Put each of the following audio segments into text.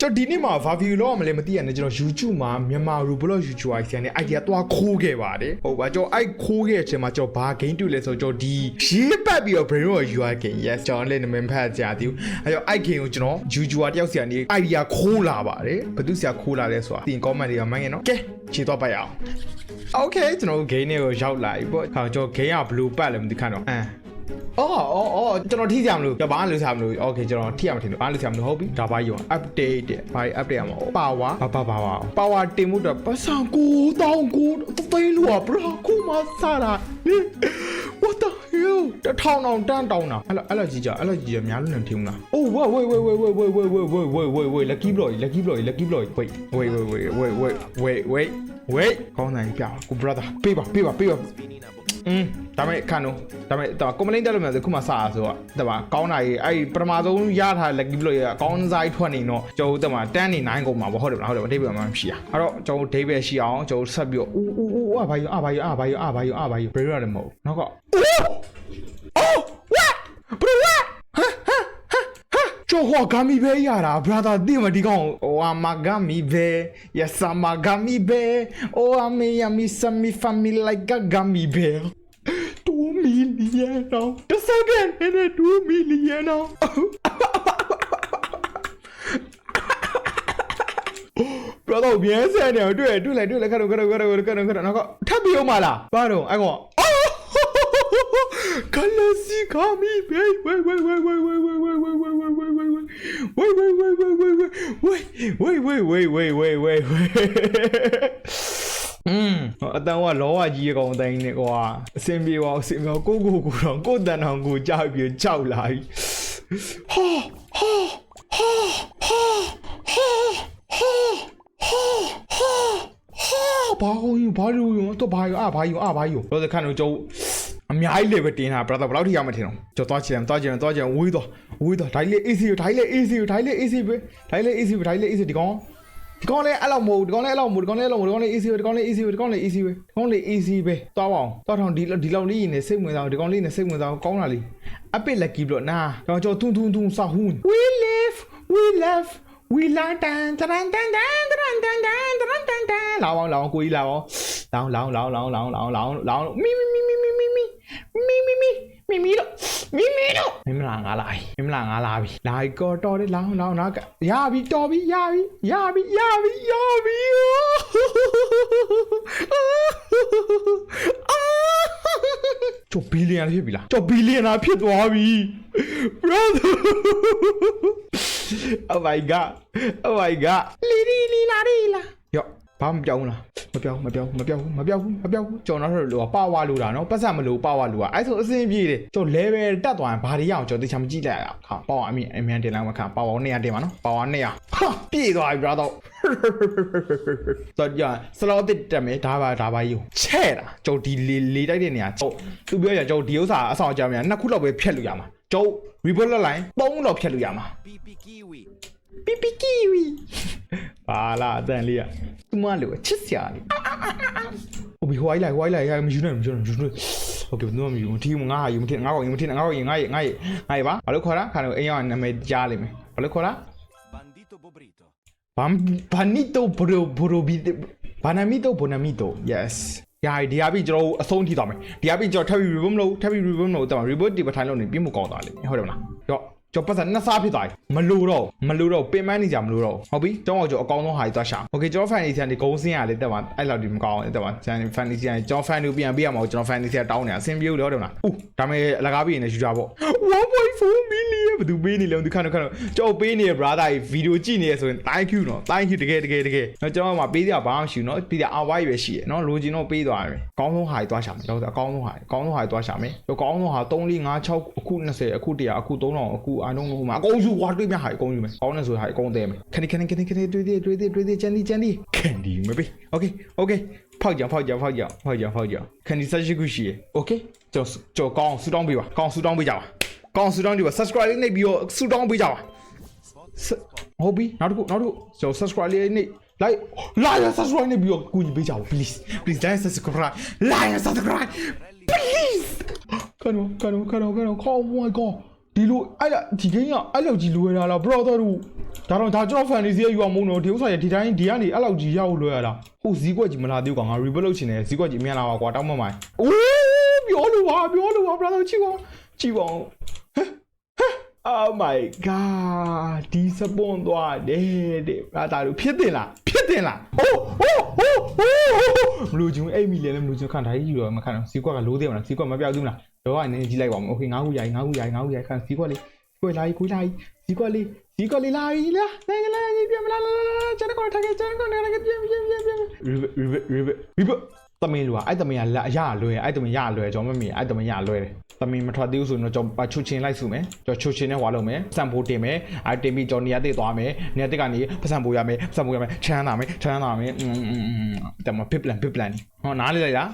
ကျွန်တော်ဒီနေ့မှာ value လောက်မလဲမသိရနဲ့ကျွန်တော် YouTube မှာမြန်မာ Roblox YouTuber ဆန်တဲ့ idea သွားခိုးခဲ့ပါတယ်ဟုတ်ပါကျွန်တော်အဲ့ခိုးခဲ့တဲ့အချိန်မှာကျွန်တော်ဘာ game တွေ့လဲဆိုတော့ကျွန်တော်ဒီရေးပတ်ပြီးတော့ brain roll UI game yes ကျွန်တော်လည်းနာမည်ဖတ်ကြသည်အဲ့တော့အဲ့ game ကိုကျွန်တော် YouTuber တယောက်စီကနေ idea ခိုးလာပါတယ်ဘယ်သူဆရာခိုးလာလဲဆိုတာတင် comment တွေကမှန်းရနော်ကဲခြေတော့ပတ်ရအောင် okay ကျွန်တော် game တွေကိုရောက်လာပြီပေါ့ခါကျွန်တော် game က blue ပတ်လည်းမသိခန့်တော့အော်ကျွန်တော်ထိကြမလို့ဘာလို့စားမလို့ okay ကျွန်တော်ထိရမထင်လို့ဘာလို့စားမလို့ဟုတ်ပြီဒါပါရော update တဲ့ဘာ update ရမှာ power တင်မှုတော့ပတ်စံ9000သိန်းလို့อ่ะ bro ခုမှစားတာ what the hell 1000တောင်တန်းတောင်းတာအဲ့လိုကြီးကြများလို့နေထင်မလား oh wait lucky blow wait ကောင်းနိုင်ပြကို brother ပေးပါဒါမဲ့ခါနော်ဒါမဲ့တော့ complaint တက်လို့မရဘူးခုမှစအားဆိုတော့တပါကောင်းတာကြီးအဲ့ပထမဆုံးရထား lucky blow ရအကောင်းစားထွက်နေတော့ကျွန်တော်တို့တပါတန်းနေ9ကုန်မှာပေါ့ဟုတ်တယ်မလားဟုတ်တယ်အတိတ်ကမှမရှိရအဲ့တော့ကျွန်တော်ဒိဗယ်ရှိအောင်ကျွန်တော်ဆက်ပြီးတော့ဘာယူဘယ်ရတယ်မဟုတ်နောက်ကကျော်ဟောဂါမီပဲရတာ brother သိမဒီကောင်ဟိုအမဂါမီပဲ yes အမဂါမီပဲ oh ami sami family like gami be 2 million now the second and 2 million now brother bienစနေတွေ့လိုက်ခါတော့နောက်ကထပ်ပြီးအောင်မလားဘာတော့အဲ့ကောင်ကလစီဂါမီပဲဝေအတန်ကလောဝကြီးကောင်တိုင်းနေကွာအစင်ပြေပါအစင်ပြေကိုတော့ကိုတန်အောင်ကိုကြောက်ပြီးကြောက်လာပြီဘာလို့တော့ဘာယူတော့ခန့်တော့ကျုပ်အများကြီးလေပဲတင်တာ brother ဘယ်လောက်ထိရမထင်တော့ကျွန်တော်သွားချင်ဝေးတော့ဒါလေး easy ပဲဒီကောင်လည်းအဲ့လောက်မဟုတ်ဒီကောင်လည်း easy ပဲသွားပါအောင်သွားထောင်ဒီလောက်လေးနေစိတ်ဝင်စားဒီကောင်လေးနေစိတ်ဝင်စားကောင်းတာလေးအပစ် lucky block နာကျွန်တော်ထုံစာဟွန်း we love we like tanလောင်းကိုကြီးလောင်းမီတော့မင်းမလာငါလာပြီလာကောတော်တယ်လောင်းနာရပြီတော်ပြီရပြီကျော်ဘီလီယံဖြစ်ပြီလားကျော်ဘီလီယံဖြစ်သွားပြီ brother oh my god လီလာယောဘာမပြောင်းလားမပြောင်းကျွန်တော်တို့ပါဝါလိုတာနော်ပတ်စံမလို့ပါဝါလိုတာအဲ့ဆိုအစင်းပြေးတယ်ကျွန်တော် level တက်သွားရင်ဘာတွေရအောင်ကျွန်တော်တခြားမကြည့်လိုက်ရအောင်ခါပါဝါအမြန်တင်လိုက်မှာခါပါဝါ200တင်ပါနော်ပါဝါ200ဟာပြေးသွားပြီ brother ဆိုတော့စလောတစ်တက်မယ်ဒါပါယူချဲ့တာကျွန်တော်ဒီလေတိုက်တဲ့နေရာကျွန်တော်သူပြောရကျွန်တော်ဒီဥစ္စာအဆောင်ကြမှာ2ခုလောက်ပဲဖြတ်လို့ရမှာကျွန်တော် report လိုက် 3လောက်ဖြတ်လို့ရမှာ PP kiwi ပါလာအတန်လေးอ่ะသူမလို့ချစ်စရာလေးဟိုဘီဟွိုင်းလိုက်မယူနဲ့โอเคဘယ်သူမှမယူဘူးဒီငါယူမထင်ငါကောင်ယူမထင်ငါပါဘာလို့ခေါ်တာခါတော့အိမ်ရောက်နာမည်ကြားလိမ့်မယ်ဘာလို့ခေါ်တာ bandito bobrito bonamito yes ယာဒီယာပြီးကျွန်တော်အဆုံးထိသွားမယ်ဒီယာပြီးကျွန်တော်ထပ်ပြီး review မလုပ်တော့ review ဒီပထိုင်လို့နေပြမှုကောင်းသွားလိမ့်မယ်ဟုတ်တယ်မလားတော့ကျွန်တော်ပတ်စံနှစ်စားဖြစ်သွားပြီမလို့တော့ပင်မနေကြမလို့တော့ဟုတ်ပြီကျွန်တော်အကောင်းဆုံးဟာကြီးသွားရှာโอเคကျွန်တော် fantasy ကနေဂုံးစင်းရလေတက်ပါအဲ့လောက်ဒီမကောင်းတက်ပါ fantasy ကနေကျွန်တော် fan ကိုပြန်ပေးရမှာကျွန်တော် fantasy တောင်းနေအဆင်ပြေလို့ဟုတ်တယ်မလားဒါမဲ့အလကားပြီးရင်လည်းယူကြပေါ့ 1.4 million ဘယ်သူပေးနေလဲသူခဏကျွန်တော်ပေးနေရ brother ဗီဒီယိုကြည့်နေရဆိုရင် thank you နော် thank you တကယ်ကျွန်တော်မှပေးစရာဘာမှမရှိဘူးနော်ပြီးတာအဝိုင်းပဲရှိရနော်လိုချင်တော့ပေးသွားမယ်ကောင်းဆုံးဟာကြီးသွားရှာမယ်တော့အကောင်းဆုံးဟာကြီးသွားရှာမယ်ကောင်းဆုံးဟာ3 4 5 6အခု20အခု100အခု3000အခုI don't know မှာအကုန်ယူဝါတွေးမြဟာအကုန်ယူမယ်ကောင်းနေဆိုဟာအကုန်သေးမယ်ခဏတွေးသေးချန်ဒီcandy မပေး okay ဖောက်ကြcandy ဆက်ရှိခုရှိရ okay ကျွန်တော်ကောင်းဆူတောင်းပေးပါကောင်းဆူတောင်းပေးကြပါ subscribe လေးနှိပ်ပြီးတော့ဆူတောင်းပေးကြပါဟုတ်ပြီနောက်တစ်ခုကျွန်တော် subscribe လေးနှိပ်like subscribe နဲ့ပြီးတော့ကူညီပေးကြပါ please like subscribe please ခဏ oh my god ဒီလိုအဲ့ဒါဒီ game ကအဲ့လောက်ကြီးလွယ်တာလား brother တို့ တော့ဒါကျွန်တော် fantasy ယူအောင်မုန်းတော့ဒီဥစ္စာရဒီတိုင်းဒီကနေအဲ့လောက်ကြီးရောက်လွယ်ရလားဟုတ်ဈေးကွက်ကြီးမလာသေးဘူးကွာငါ rebuild လုပ်ချင်တယ်ဈေးကွက်ကြီးမြန်လာပါကွာတောင်းမှမိုင်းအိုးပြောလို့ပါ brother ချီပါ Oh my god ဒီစပွန်သွားတယ်တဲ့ဘာသာလို့ဖြစ်တင်လားအိုးမလို့ချင်းအိမ်မီလည်းမလို့ချင်းခံတိုင်းယူတော့မခံတော့ဈေးကွက်ကလိုးသေးမလားဈေးကွက်မပြောက်သေးမလားတော့ကနေကြည့်လိုက်ပါဦး okay ငါးခုရိုက်ခံဈေးကွက်လေးကိုလာဈေးကွက်လေးလာပြီလားနိုင်ငံလာကြီးပြန်မလားကျွန်တော်ထားခဲ့ပြန်သမင်းလူကအဲ့သမင်းကလက်ရလွယ်အဲ့သမင်းရလွယ်ကျွန်တော်မမြင်အဲ့သမင်းရလွယ်တယ်သမင်းမထွက်သေးဘူးဆိုရင်တော့ကျွန်တော်ချုပ်ချင်းလိုက်စုမယ်ကျွန်တော်ချုပ်ချင်းနဲ့ဟွာလုပ်မယ်စံပိုးတင်မယ်အဲ့တင်ပြီးကျွန်တော်နေရာတိသွားမယ်နေရာတိကနေပတ်စံပိုးရမယ်ချမ်းသာမယ်တမပစ်ပလန်ဟောနားလေးလိုက်လား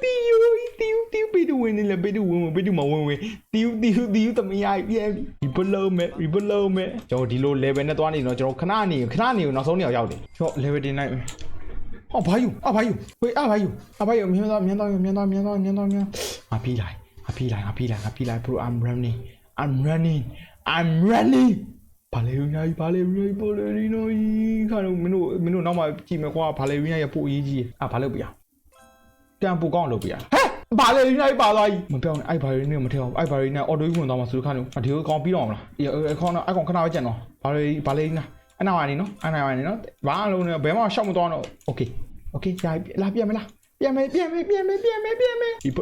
တီးပြီးဝင်နေလေပြီးမဝင်တီးသမီးရိုက်ပြန်ဒီဘလုံးမဲ့ကျွန်တော်ဒီလို level နဲ့သွားနေတော့ကျွန်တော်ခဏနေနောက်ဆုံးနေရောက်တယ်ချော့ level တင်လိုက်ဟောဘာယူဝေးဘာယူမြင်းသွားငါပြေးလိုက် bro I'm running ဘာလဲရင်းပေါ်လေရီနိုခါတော့မင်းတို့နောက်မှကြည့်မယ်ကွာဘာလဲရင်းရဲ့ပို့အရေးကြီးဘာလုပ်ပြတန်ပိုကောင်းလုပ်ပြဘာလဲရင်းပါသွားကြီးမပြောင်းနဲ့အဲ့ဘာလဲရင်းမထည့်အောင်အဲ့ဘာလဲရင်းအော်တိုဝင်သွားမှာဆိုခါတော့ဒီကိုကောင်းပြီးတော့မလားအခေါင်းခဏပဲကြံတော့ဘာလဲရင်းအနာဝိုင်းနေနော်ဘာလုံးနေဘယ်မှရှောက်မသွားတော့ okay ကြာလာပြန်မလားပြန်မယ်ဒီပ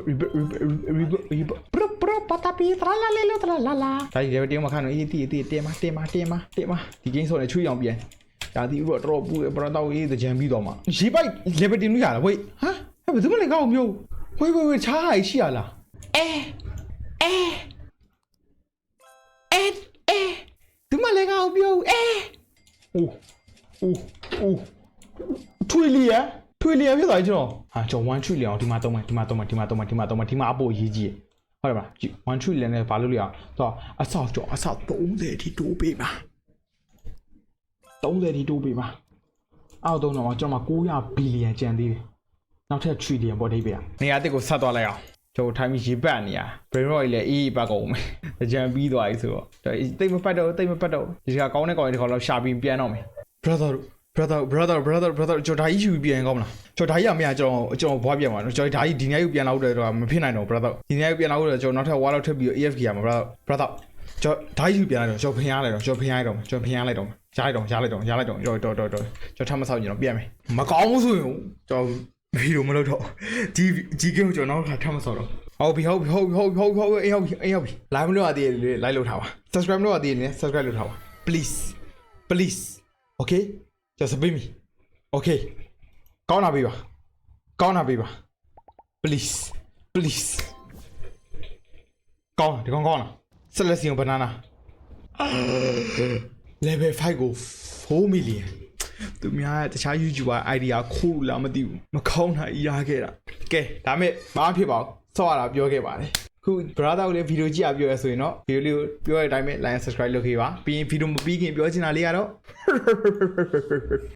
ရပတာပီထလာလေလိုထလာလာဒါကြီးလည်းတင်းမခါနော်အေးတီတင်းမဒီဂိမ်းဆိုနေချွေးအောင်ပြန်ဒါဒီတော့တော့ပူပရတော့အေးကြံပြီးတော့မှာရေးပိုက် level တင်လို့ရလားဝေးဟာဘယ်သူမလဲကောက်မျိုးဝေးချားဟိုက်ရှိရလားသူမလဲကောက်မျိုးထွေလီဖြစ်သွားကျွန်တော်ဟာကျွန်တော်1 trillion ဒီမှာ3မှာအပို့အရေးကြီးဟုတ်တယ်မလား1 trillion နဲ့ဘာလို့လဲတော့အဆောက်30ထိတိုးပေးပါအောက်တော့ကျွန်တော်900 billion ကျန်သေးတယ်နောက်ထပ် trillion ပေါ်ဒိတ်ပေးနေရာတစ်ကိုဆက်သွားလိုက်အောင်ကျွန်တော်ထိုင်းပြီးရေးပတ်နေရ brain rot ကြီးလည်းအေးပတ်ကုန်မယ်အကြံပြီးသွားပြီဆိုတော့တိတ်မပတ်တော့ဒီကကောင်းတဲ့ကောင်တွေဒီခေါက်တော့ရှာပြီးပြန်တော့မယ် brother ကျွန်တော်ဓာကြီးယူပြန်ကောင်းမလားကျွန်တော်ဓာကြီးကမရကျွန်တော်ဘွားပြန်ပါနော်ကျွန်တော်ဓာကြီးဒီနေ့ယူပြန်လာတော့မဖြစ်နိုင်တော့ brother ဒီနေ့ယူပြန်လာတော့ကျွန်တော်နောက်ထပ်ဝါလောက်ထပ်ပြီး AFK ရမှာ brother ကျွန်တော်ဓာကြီးယူပြန်လာတော့ကျွန်တော်ဖျားလိုက်တော့ရလိုက်တော့ကျွန်တော်ထပ်မဆောက်ကြတော့ပြန်မယ်မကောင်းဘူးဆိုရင်ကျွန်တော်ဗီဒီယိုမလုပ်တော့ဒီကိန်းကိုကျွန်တော်နောက်ထပ်မဆောက်တော့ဟုတ်ပြီအေးဟုတ်ပြီ live မလုပ်ရသေးလေ live လုပ်ထားပါ subscribe မလုပ်ရသေးရင် subscribe လုပ်ထားပါ please okay just submit me okay ကောင်းတာပေးပါ please ကောင်းလား selection banana level 5ကို4 million သူများတခြား YouTuber idea ခိုးလာမသိဘူးမကောင်းတာရခဲ့တာကဲဒါမဲ့ဘာဖြစ်ပါဆော့ရတာပြောခဲ့ပါတယ်ခု brother ကိုလည်းဗီဒီယိုကြည့်ပြောရဆိုရင်တော့ဗီဒီယိုလေးကိုပြောတဲ့အတိုင်းပဲ like and subscribe လုပ်ခဲ့ပါပြီးရင်ဗီဒီယိုမပြီးခင်ပြောချင်တာလေးကတော့